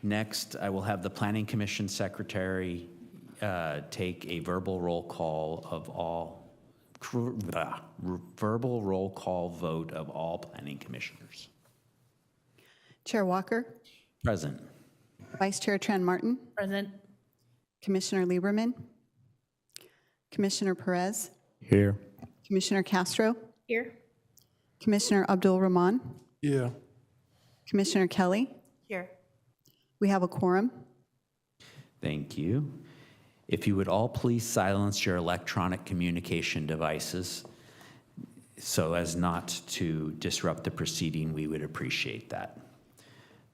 Next, I will have the Planning Commission Secretary take a verbal roll call vote of all planning commissioners. Chair Walker, Present. Vice Chair Tran Martin, Present. Commissioner Lieberman, Commissioner Perez, Here. Commissioner Castro, Here. Commissioner Abdul Rahman, Yeah. Commissioner Kelly. Here. We have a quorum. Thank you. If you would all please silence your electronic communication devices so as not to disrupt the proceeding, we would appreciate that.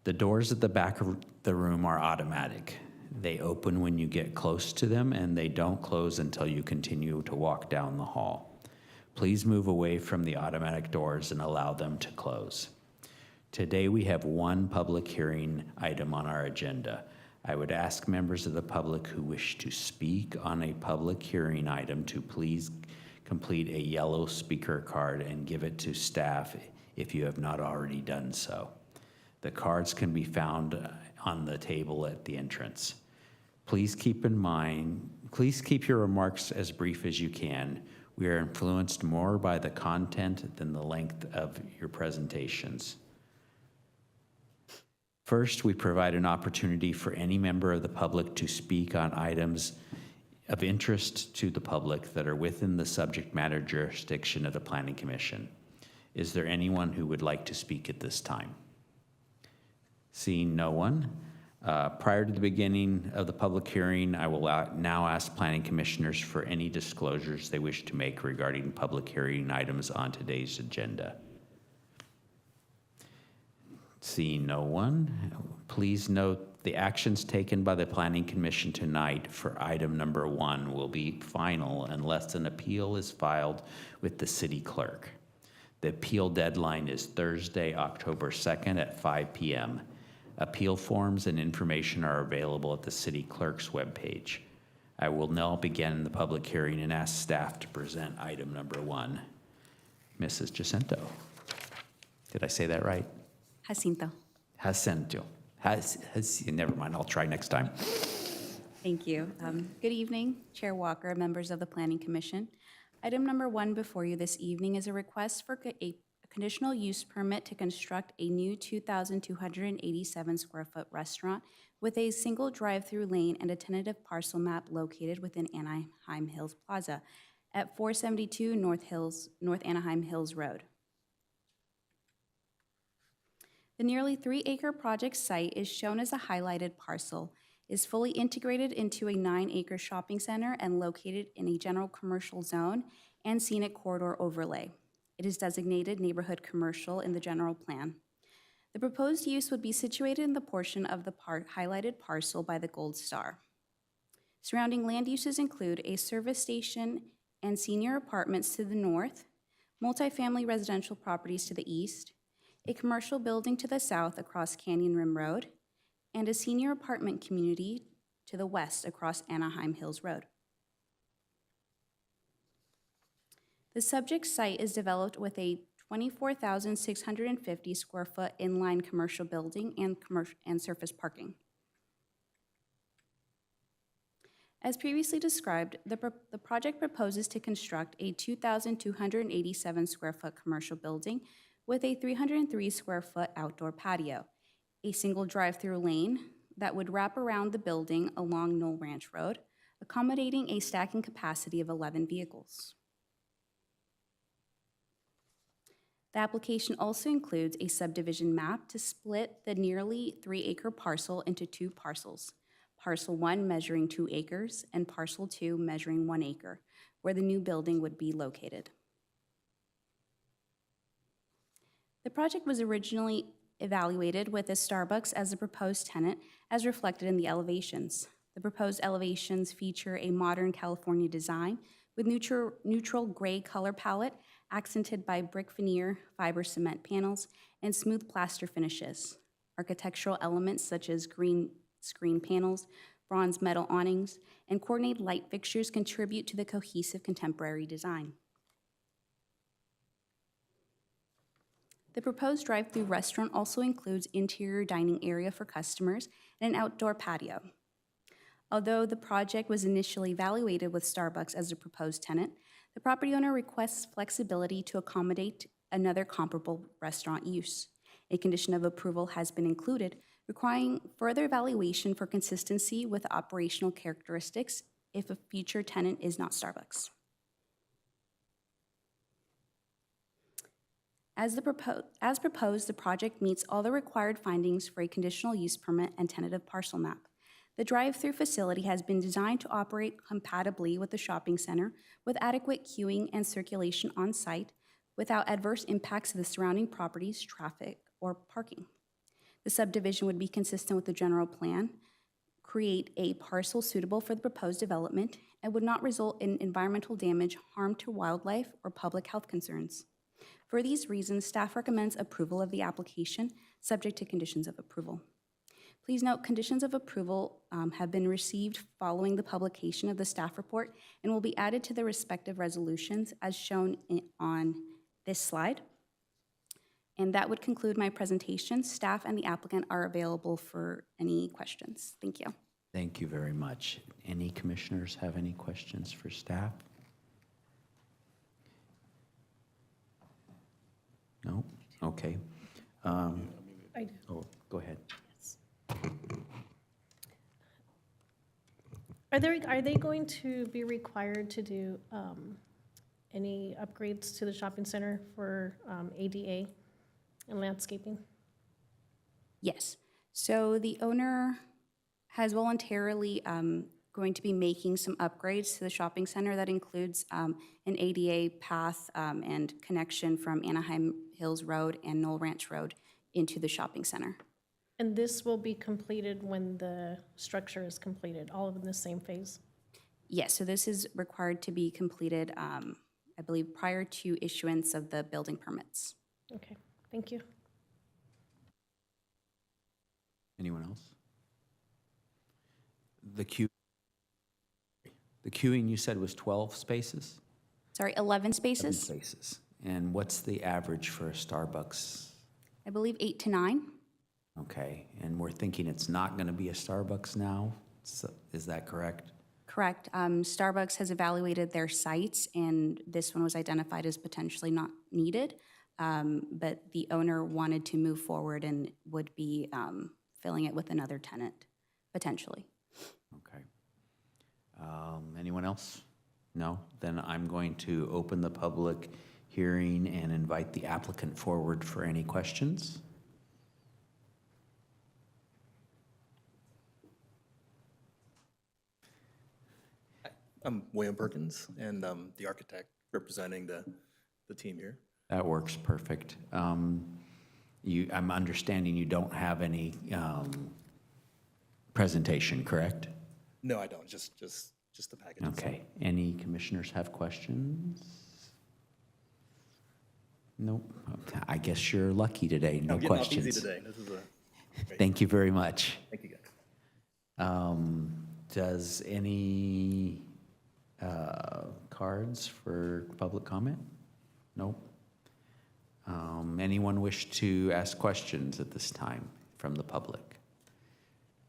The doors at the back of the room are automatic. They open when you get close to them, and they don't close until you continue to walk down the hall. Please move away from the automatic doors and allow them to close. Today we have one public hearing item on our agenda. I would ask members of the public who wish to speak on a public hearing item to please complete a yellow speaker card and give it to staff if you have not already done so. The cards can be found on the table at the entrance. Please keep your remarks as brief as you can. We are influenced more by the content than the length of your presentations. First, we provide an opportunity for any member of the public to speak on items of interest to the public that are within the subject matter jurisdiction of the Planning Commission. Is there anyone who would like to speak at this time? Seeing no one, prior to the beginning of the public hearing, I will now ask planning commissioners for any disclosures they wish to make regarding public hearing items on today's agenda. Seeing no one, please note the actions taken by the Planning Commission tonight for item number 1 will be final unless an appeal is filed with the city clerk. The appeal deadline is Thursday, October 2nd at 5 p.m. Appeal forms and information are available at the city clerk's webpage. I will now begin the public hearing and ask staff to present item number 1. Mrs. Jacinto. Did I say that right? Jacinto. Jacinto. Never mind, I'll try next time. Thank you. Good evening, Chair Walker, members of the Planning Commission. Item number 1 before you this evening is a request for a conditional use permit to construct a new 2,287 square foot restaurant with a single drive-through lane and a tentative parcel map located within Anaheim Hills Plaza at 472 North Anaheim Hills Road. The nearly 3-acre project site is shown as a highlighted parcel, is fully integrated into a 9-acre shopping center and located in a general commercial zone and scenic corridor overlay. It is designated neighborhood commercial in the general plan. The proposed use would be situated in the portion of the highlighted parcel by the gold star. Surrounding land uses include a service station and senior apartments to the north, multifamily residential properties to the east, a commercial building to the south across Canyon Rim Road, and a senior apartment community to the west across Anaheim Hills Road. The subject site is developed with a 24,650 square foot inline commercial building and surface parking. As previously described, the project proposes to construct a 2,287 square foot commercial building with a 303 square foot outdoor patio, a single drive-through lane that would wrap around the building along Knoll Ranch Road, accommodating a stacking capacity of 11 vehicles. The application also includes a subdivision map to split the nearly 3-acre parcel into 2 parcels, Parcel 1 measuring 2 acres and Parcel 2 measuring 1 acre, where the new building would be located. The project was originally evaluated with a Starbucks as the proposed tenant, as reflected in the elevations. The proposed elevations feature a modern California design with neutral gray color palette accented by brick veneer, fiber cement panels, and smooth plaster finishes. Architectural elements such as green screen panels, bronze metal awnings, and coordinated light fixtures contribute to the cohesive contemporary design. The proposed drive-through restaurant also includes interior dining area for customers and an outdoor patio. Although the project was initially evaluated with Starbucks as a proposed tenant, the property owner requests flexibility to accommodate another comparable restaurant use. A condition of approval has been included, requiring further evaluation for consistency with operational characteristics if a future tenant is not Starbucks. As proposed, the project meets all the required findings for a conditional use permit and tentative parcel map. The drive-through facility has been designed to operate compatibly with the shopping center, with adequate queuing and circulation on site, without adverse impacts to the surrounding properties, traffic, or parking. The subdivision would be consistent with the general plan, create a parcel suitable for the proposed development, and would not result in environmental damage, harm to wildlife, or public health concerns. For these reasons, staff recommends approval of the application, subject to conditions of approval. Please note, conditions of approval have been received following the publication of the staff report and will be added to the respective resolutions as shown on this slide. And that would conclude my presentation. Staff and the applicant are available for any questions. Thank you. Thank you very much. Any commissioners have any questions for staff? No? Okay. I do. Oh, go ahead. Are they going to be required to do any upgrades to the shopping center for ADA and landscaping? Yes. So the owner has voluntarily going to be making some upgrades to the shopping center that includes an ADA path and connection from Anaheim Hills Road and Knoll Ranch Road into the shopping center. And this will be completed when the structure is completed, all of in the same phase? Yes, so this is required to be completed, I believe, prior to issuance of the building permits. Okay, thank you. Anyone else? The queuing you said was 12 spaces? Sorry, 11 spaces? 11 spaces. And what's the average for a Starbucks? I believe 8 to 9. Okay, and we're thinking it's not going to be a Starbucks now? So, is that correct? Correct. Starbucks has evaluated their sites, and this one was identified as potentially not needed, but the owner wanted to move forward and would be filling it with another tenant, potentially. Okay. Anyone else? No? Then I'm going to open the public hearing and invite the applicant forward for any questions. I'm William Perkins, and the architect representing the team here. That works perfect. I'm understanding you don't have any presentation, correct? No, I don't. Just the package. Okay. Any commissioners have questions? Nope. I guess you're lucky today. No I'm getting questions. off easy today. This is great. Thank you very much. Thank you, guys. Does any cards for public comment? Nope. Anyone wish to ask questions at this time from the public?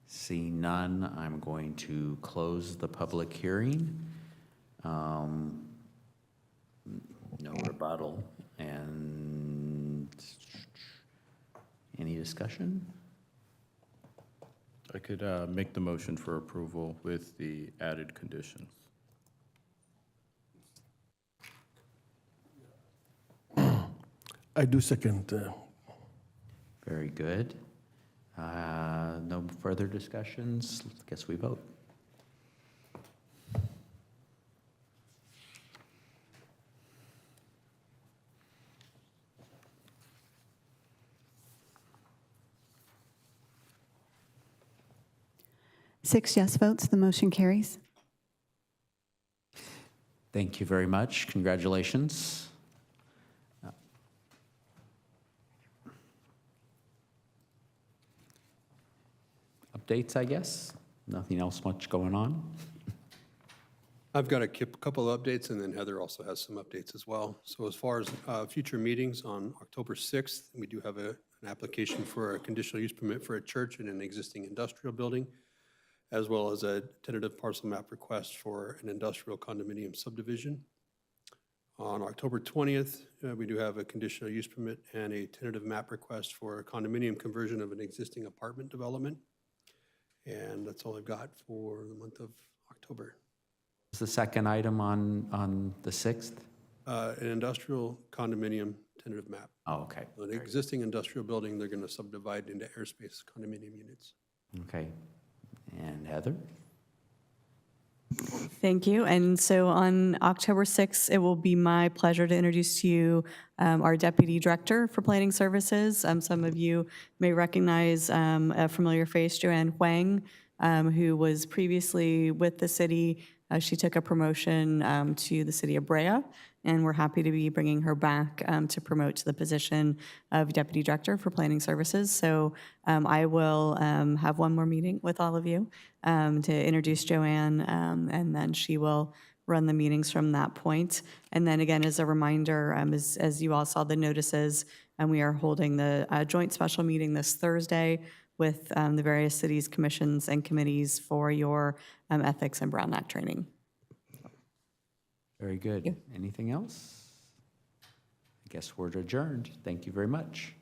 Seeing none, I'm going to close the public hearing. No rebuttal. And any discussion? I could make the motion for approval with the added conditions. I do second. Very good. No further discussions. Guess we vote. Six yes votes, the motion carries. Thank you very much. Congratulations. Updates, I guess. Nothing else much going on. I've got a couple of updates, and then Heather also has some updates as well. So as far as future meetings, on October 6th, we do have an application for a conditional use permit for a church in an existing industrial building, as well as a tentative parcel map request for an industrial condominium subdivision. On October 20th, we do have a conditional use permit and a tentative map request for a condominium conversion of an existing apartment development. And that's all I've got for the month of October. What's the second item on the 6th? An industrial condominium tentative map. Oh, okay. So the existing industrial building, they're going to subdivide into airspace condominium units. Okay. And Heather? Thank you. And so on October 6th, it will be my pleasure to introduce to you our Deputy Director for Planning Services. Some of you may recognize a familiar face, Joanne Huang, who was previously with the city. She took a promotion to the city of Brea, and we're happy to be bringing her back to promote to the position of Deputy Director for Planning Services. So I will have one more meeting with all of you to introduce Joanne, and then she will run the meetings from that point. And then again, as a reminder, as you all saw the notices, and we are holding the joint special meeting this Thursday with the various cities, commissions, and committees for your ethics and Brown Act training. Very good. Anything else? I guess we're adjourned. Thank you very much.